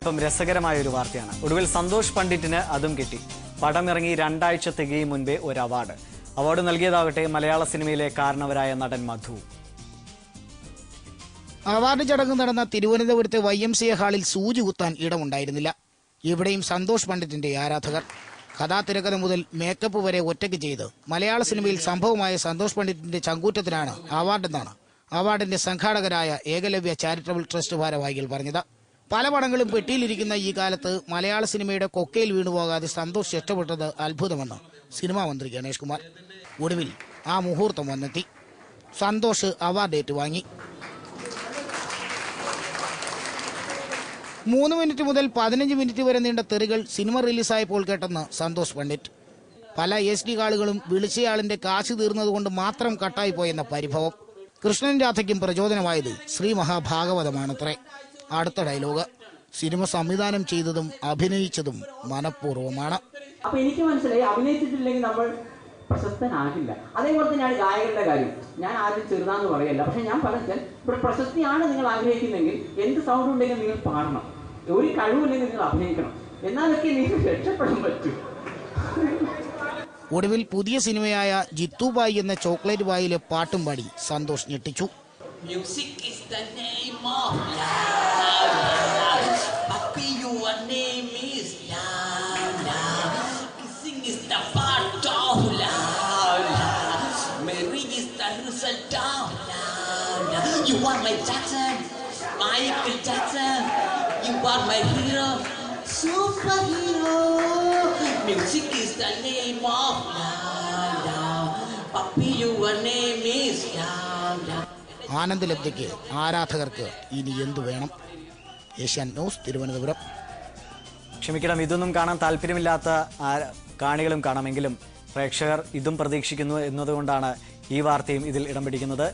ഇപ്പം രസകരമായ ഒരു വാർത്തയാണ്. ഒടുവിൽ സന്തോഷ് പണ്ഡിറ്റിന് അതും കിട്ടി. പടമിറങ്ങി 2 ആഴ്ച തികയും മുൻപേ ഒരു അവാർഡ് നൽകിയതാകട്ടെ മലയാള സിനിമയിലെ കാരണവരായ നടൻ മധു. അവാർഡ് ചടങ്ങ് നടന്ന തിരുവനന്തപുരത്തെ YMCA ഹാളിൽ സൂചി കുത്താൻ ഇടമുണ്ടായിരുന്നില്ല. ഇവിടെയും സന്തോഷ് പണ്ഡിറ്റിന്റെ ആരാധകർ. കഥാതിരക്കഥ മുതൽ മേക്കപ്പ് വരെ ഒറ്റയ്ക്ക് ചെയ്ത് മലയാള സിനിമയിൽ സംഭവമായ സന്തോഷ് പണ്ഡിറ്റിന്റെ ചങ്കൂറ്റത്തിനാണ് അവാർഡെന്നാണ് അവാർഡിന്റെ സംഘാടകരായ ഏകലവ്യ ചാരിറ്റബിൾ ട്രസ്റ്റ് ഭാരവാഹികൾ പറഞ്ഞത്. പല പടങ്ങളും പെട്ടിയിലിരിക്കുന്ന ഈ കാലത്ത് മലയാള സിനിമയുടെ കൊക്കയിൽ വീണുപോകാതെ സന്തോഷ് രക്ഷപ്പെട്ടത് അത്ഭുതമെന്ന് സിനിമാ മന്ത്രി ഗണേഷ് കുമാർ. ഒടുവിൽ ആ മുഹൂർത്തം വന്നെത്തി. സന്തോഷ് അവാർഡ് ഏറ്റുവാങ്ങി. 3 മിനിറ്റ് മുതൽ 15 മിനിറ്റ് വരെ നീണ്ട തെറികൾ സിനിമ റിലീസായപ്പോൾ കേട്ടെന്ന് സന്തോഷ് പണ്ഡിറ്റ്. പല SD കാളുകളും വിളിച്ചയാളിന്റെ കാശ് തീർന്നതുകൊണ്ട് മാത്രം കട്ടായി പോയെന്ന പരിഭവം. കൃഷ്ണൻ രാധയ്ക്കും പ്രചോദനമായത് ശ്രീ മഹാഭാഗവതമാണത്രേ. അടുത്ത ഡയലോഗ്: സിനിമ സംവിധാനം ചെയ്തതും അഭിനയിച്ചതും മനഃപൂർവ്വമാണ്. അപ്പൊ എനിക്ക് മനസ്സിലായി, അഭിനയിച്ചിട്ടില്ലെങ്കിൽ നമ്മൾ പ്രശസ്തനാകില്ല. അതേപോലെ തന്നെയാണ് ഗായകരുടെ കാര്യം. ഞാൻ ആദ്യം ചെറുതാന്ന് പറയല്ല, പക്ഷെ ഞാൻ പറഞ്ഞാൽ ഇവിടെ പ്രശസ്തിയാണ് നിങ്ങൾ ആഗ്രഹിക്കുന്നെങ്കിൽ എന്ത് സൗണ്ട് ഉണ്ടെങ്കിൽ നിങ്ങൾ പാടണം, ഒരു കഴിവില്ലെങ്കിൽ നിങ്ങൾ അഭിനയിക്കണം, എന്നാലൊക്കെ നിങ്ങൾ രക്ഷപ്പെടാൻ പറ്റൂ. ഒടുവിൽ പുതിയ സിനിമയായ ജിത്തു ബായി എന്ന ചോക്ലേറ്റ് ബായിലെ പാട്ടും പാടി സന്തോഷ് ഞെട്ടിച്ചു. You are my Jackson, Michael Jackson. You are my hero, superhero. Music is the name of love. Papi, your name is love. ആനന്ദലബ്ധിക്ക് ആരാധകർക്ക് ഇനി എന്തു വേണം? ഏഷ്യാനെറ്റ് ന്യൂസ്, തിരുവനന്തപുരം. ക്ഷമിക്കണം, ഇതൊന്നും കാണാൻ താല്പര്യമില്ലാത്ത കാണികളും കാണാമെങ്കിലും പ്രേക്ഷകർ ഇതും പ്രതീക്ഷിക്കുന്നു എന്നതുകൊണ്ടാണ് ഈ വാർത്തയും ഇതിൽ ഇടം പിടിക്കുന്നത്.